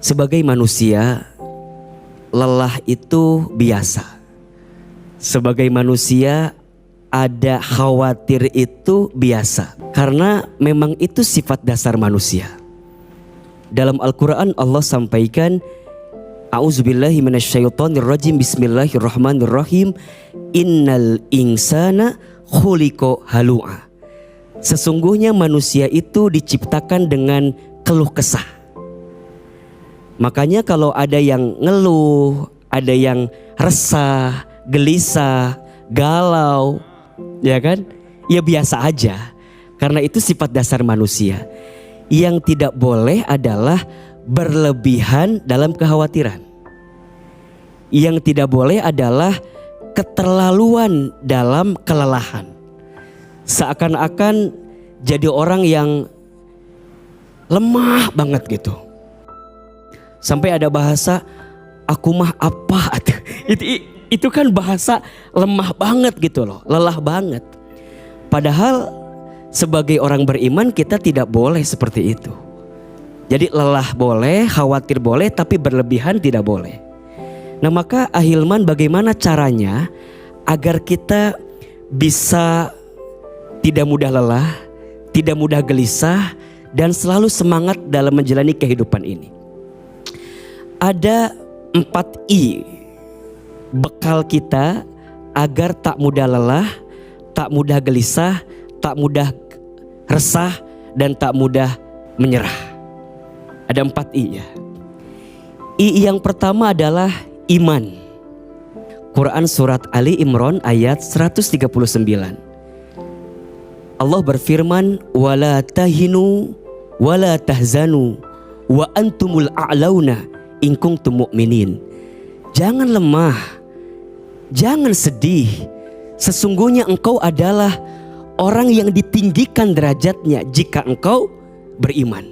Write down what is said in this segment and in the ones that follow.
Sebagai manusia, lelah itu biasa. Sebagai manusia, ada khawatir itu biasa. Karena memang itu sifat dasar manusia. Dalam Al-Quran Allah sampaikan, A'udzubillahi minasyaitonirrajim, Bismillahirrahmanirrahim, Innal insana khuliqa halu'a. Sesungguhnya manusia itu diciptakan dengan keluh kesah. Makanya kalau ada yang ngeluh, ada yang resah, gelisah, galau, ya kan? Ya biasa aja. Karena itu sifat dasar manusia. Yang tidak boleh adalah berlebihan dalam kekhawatiran. Yang tidak boleh adalah keterlaluan dalam kelelahan. Seakan-akan jadi orang yang lemah banget gitu. Sampai ada bahasa, aku mah apa? Itu kan bahasa lemah banget gitu loh, lelah banget. Padahal sebagai orang beriman kita tidak boleh seperti itu. Jadi lelah boleh, khawatir boleh, tapi berlebihan tidak boleh. Nah maka Ahilman, bagaimana caranya agar kita bisa tidak mudah lelah, tidak mudah gelisah, dan selalu semangat dalam menjalani kehidupan ini? Ada 4 I bekal kita agar tak mudah lelah, tak mudah gelisah, tak mudah resah, dan tak mudah menyerah. Ada 4 I ya. I yang pertama adalah iman. Quran surat Ali Imran ayat 139. Allah berfirman, wala tahinu wala tahzanu wa antumul a'launa in kuntum mu'minin. Jangan lemah, jangan sedih. Sesungguhnya engkau adalah orang yang ditinggikan derajatnya jika engkau beriman.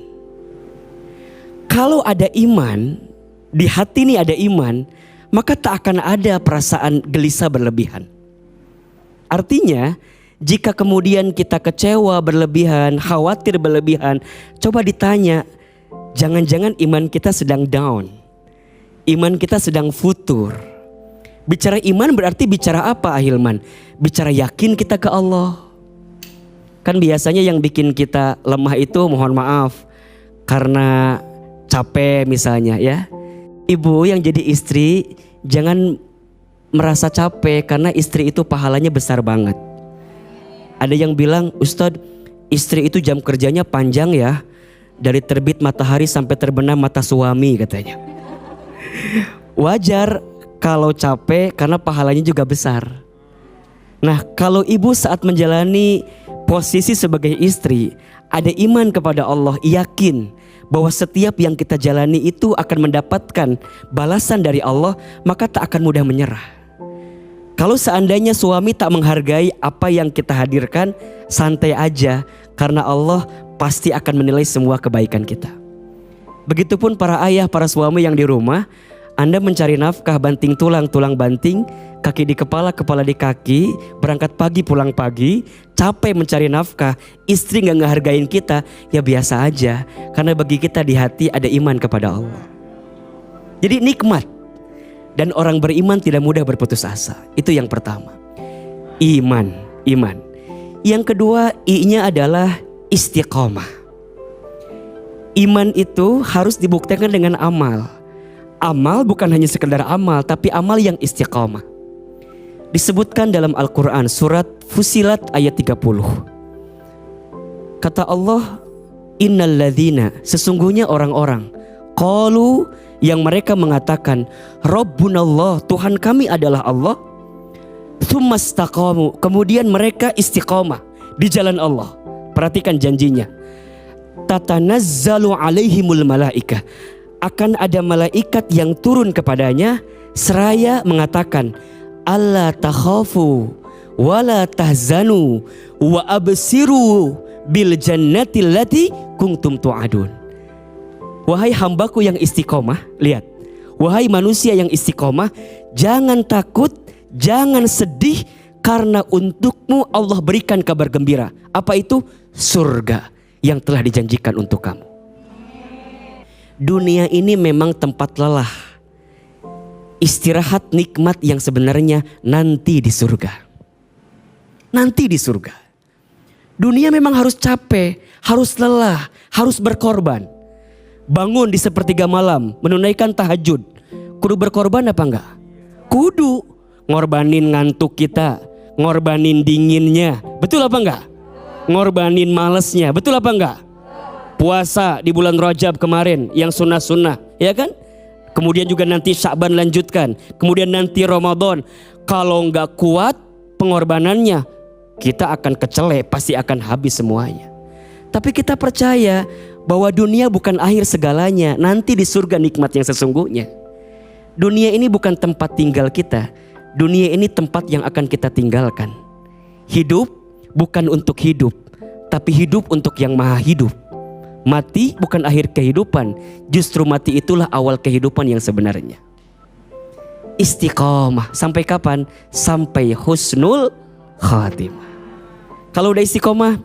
Kalau ada iman, di hati ini ada iman, maka tak akan ada perasaan gelisah berlebihan. Artinya, jika kemudian kita kecewa berlebihan, khawatir berlebihan, coba ditanya, jangan-jangan iman kita sedang down, iman kita sedang futur. Bicara iman berarti bicara apa Ahilman? Bicara yakin kita ke Allah. Kan biasanya yang bikin kita lemah itu, mohon maaf, karena capek misalnya ya. Ibu yang jadi istri jangan merasa capek karena istri itu pahalanya besar banget. Ada yang bilang, Ustadz, istri itu jam kerjanya panjang ya, dari terbit matahari sampai terbenam mata suami katanya. Wajar kalau capek karena pahalanya juga besar. Nah kalau ibu saat menjalani posisi sebagai istri, ada iman kepada Allah, yakin bahwa setiap yang kita jalani itu akan mendapatkan balasan dari Allah, maka tak akan mudah menyerah. Kalau seandainya suami tak menghargai apa yang kita hadirkan, santai aja, karena Allah pasti akan menilai semua kebaikan kita. Begitupun para ayah, para suami yang di rumah, Anda mencari nafkah banting tulang, tulang banting, kaki di kepala, kepala di kaki, berangkat pagi, pulang pagi, capek mencari nafkah, istri gak ngehargain kita, ya biasa aja. Karena bagi kita di hati ada iman kepada Allah. Jadi nikmat. Dan orang beriman tidak mudah berputus asa. Itu yang pertama. Iman. Yang kedua, I-nya adalah istiqomah. Iman itu harus dibuktikan dengan amal. Amal bukan hanya sekedar amal, tapi amal yang istiqomah. Disebutkan dalam Al-Quran surat Fusilat ayat 30. Kata Allah, innal ladzina, sesungguhnya orang-orang, qalu, yang mereka mengatakan, Rabbunallah, Tuhan kami adalah Allah. Tsumastaqamu, kemudian mereka istiqomah di jalan Allah. Perhatikan janjinya. Tatanazzalu alaihimul malaikah, akan ada malaikat yang turun kepadanya seraya mengatakan, alla takhafu wala tahzanu wa absiru bil jannati allati kuntum tu'adun. Wahai hambaku yang istiqomah, lihat, wahai manusia yang istiqomah, jangan takut, jangan sedih, karena untukmu Allah berikan kabar gembira. Apa itu? Surga yang telah dijanjikan untuk kamu. dunia ini memang tempat lelah. Istirahat nikmat yang sebenarnya nanti di surga. Nanti di surga. Dunia memang harus capek, harus lelah, harus berkorban. Bangun di sepertiga malam, menunaikan tahajud. Kudu berkorban apa enggak? Kudu. Ngorbanin ngantuk kita, ngorbanin dinginnya. Betul apa enggak? Ngorbanin malesnya. Betul apa enggak? Puasa di bulan Rajab kemarin yang sunnah-sunnah, ya kan? Kemudian juga nanti Sya'ban lanjutkan. Kemudian nanti Ramadan. Kalau enggak kuat pengorbanannya, kita akan kecele, pasti akan habis semuanya. Tapi kita percaya bahwa dunia bukan akhir segalanya. Nanti di surga nikmat yang sesungguhnya. Dunia ini bukan tempat tinggal kita. Dunia ini tempat yang akan kita tinggalkan. Hidup bukan untuk hidup, tapi hidup untuk yang maha hidup. Mati bukan akhir kehidupan, justru mati itulah awal kehidupan yang sebenarnya. Istiqomah, sampai kapan? Sampai husnul khatimah. Kalau udah istiqomah,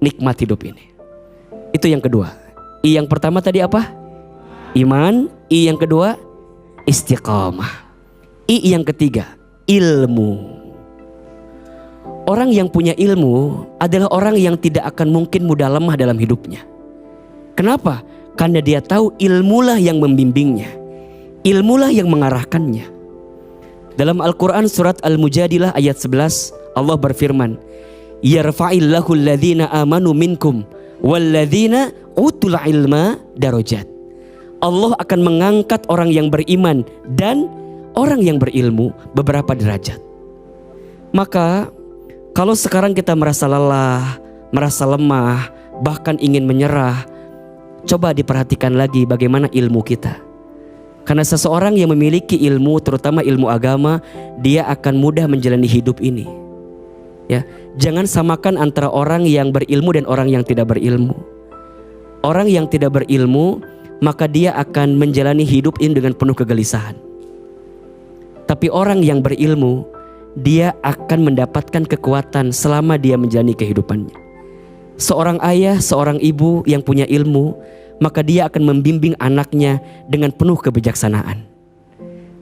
nikmat hidup ini. Itu yang kedua. I yang pertama tadi apa? Iman. I yang kedua, istiqomah. I yang ketiga, ilmu. Orang yang punya ilmu adalah orang yang tidak akan mungkin mudah lemah dalam hidupnya. Kenapa? Karena dia tahu ilmulah yang membimbingnya. Ilmulah yang mengarahkannya. Dalam Al-Quran surat Al-Mujadilah ayat 11 Allah berfirman, Yarfa'illahu alladhina amanu minkum walladhina utul ilma darajat. Allah akan mengangkat orang yang beriman dan orang yang berilmu beberapa derajat. Maka kalau sekarang kita merasa lelah, merasa lemah, bahkan ingin menyerah, coba diperhatikan lagi bagaimana ilmu kita. Karena seseorang yang memiliki ilmu, terutama ilmu agama, dia akan mudah menjalani hidup ini. Ya, jangan samakan antara orang yang berilmu dan orang yang tidak berilmu. Orang yang tidak berilmu, maka dia akan menjalani hidup ini dengan penuh kegelisahan. Tapi orang yang berilmu, dia akan mendapatkan kekuatan selama dia menjalani kehidupannya. Seorang ayah, seorang ibu yang punya ilmu, maka dia akan membimbing anaknya dengan penuh kebijaksanaan.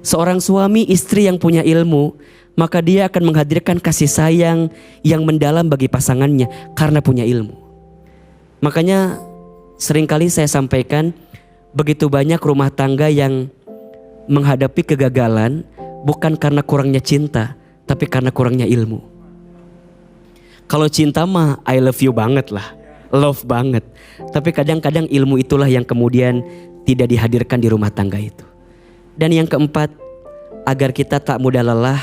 Seorang suami, istri yang punya ilmu, maka dia akan menghadirkan kasih sayang yang mendalam bagi pasangannya karena punya ilmu. Makanya seringkali saya sampaikan, begitu banyak rumah tangga yang menghadapi kegagalan bukan karena kurangnya cinta, tapi karena kurangnya ilmu. Kalau cinta mah I love you banget lah, love banget. Tapi kadang-kadang ilmu itulah yang kemudian tidak dihadirkan di rumah tangga itu. Dan yang keempat, agar kita tak mudah lelah,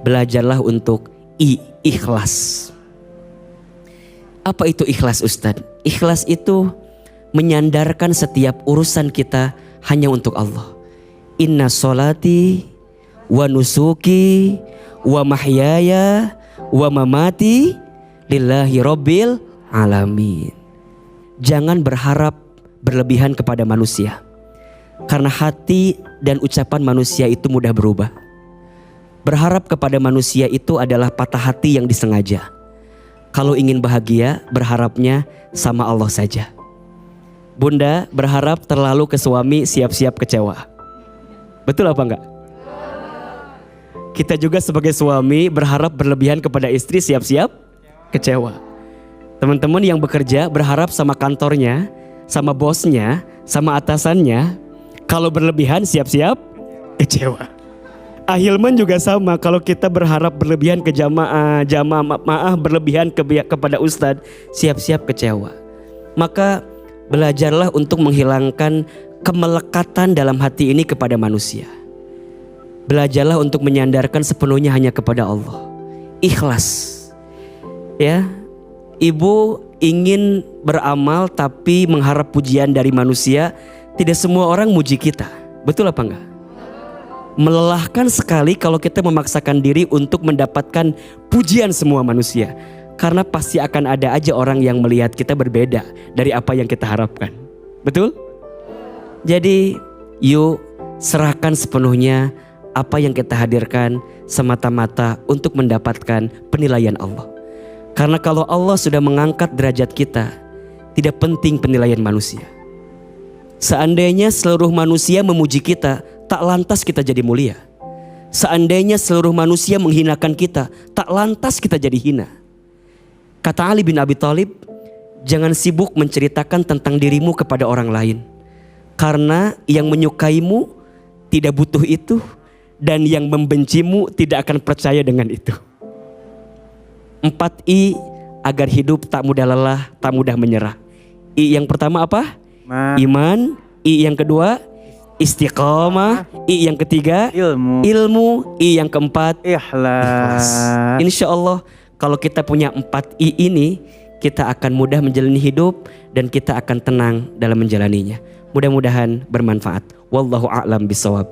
belajarlah untuk ikhlas. Apa itu ikhlas, Ustadz? Ikhlas itu menyandarkan setiap urusan kita hanya untuk Allah. Inna sholati wa nusuki wa mahyaya wa mamati lillahi rabbil alamin. Jangan berharap berlebihan kepada manusia, karena hati dan ucapan manusia itu mudah berubah. Berharap kepada manusia itu adalah patah hati yang disengaja. Kalau ingin bahagia, berharapnya sama Allah saja. Bunda berharap terlalu ke suami, siap-siap kecewa. Betul apa enggak? Kita juga sebagai suami berharap berlebihan kepada istri, siap-siap kecewa. Teman-teman yang bekerja berharap sama kantornya, sama bosnya, sama atasannya. Kalau berlebihan, siap-siap kecewa. Ahilman juga sama. Kalau kita berharap berlebihan ke jamaah berlebihan kepada ustadz, siap-siap kecewa. Maka belajarlah untuk menghilangkan kemelekatan dalam hati ini kepada manusia. Belajarlah untuk menyandarkan sepenuhnya hanya kepada Allah. Ikhlas. Ya, ibu ingin beramal tapi mengharap pujian dari manusia. Tidak semua orang muji kita. Betul apa enggak? Melelahkan sekali kalau kita memaksakan diri untuk mendapatkan pujian semua manusia. Karena pasti akan ada aja orang yang melihat kita berbeda dari apa yang kita harapkan. Betul? Jadi yuk serahkan sepenuhnya apa yang kita hadirkan semata-mata untuk mendapatkan penilaian Allah. Karena kalau Allah sudah mengangkat derajat kita, tidak penting penilaian manusia. Seandainya seluruh manusia memuji kita, tak lantas kita jadi mulia. Seandainya seluruh manusia menghinakan kita, tak lantas kita jadi hina. Kata Ali bin Abi Thalib, jangan sibuk menceritakan tentang dirimu kepada orang lain. Karena yang menyukaimu tidak butuh itu, dan yang membencimu tidak akan percaya dengan itu. 4 I agar hidup tak mudah lelah, tak mudah menyerah. I yang pertama apa? Iman. I yang kedua istiqomah. I yang ketiga ilmu. I yang keempat ikhlas. Insya Allah kalau kita punya 4 I ini, kita akan mudah menjalani hidup dan kita akan tenang dalam menjalaninya. Mudah-mudahan bermanfaat. Wallahu a'lam bishawab.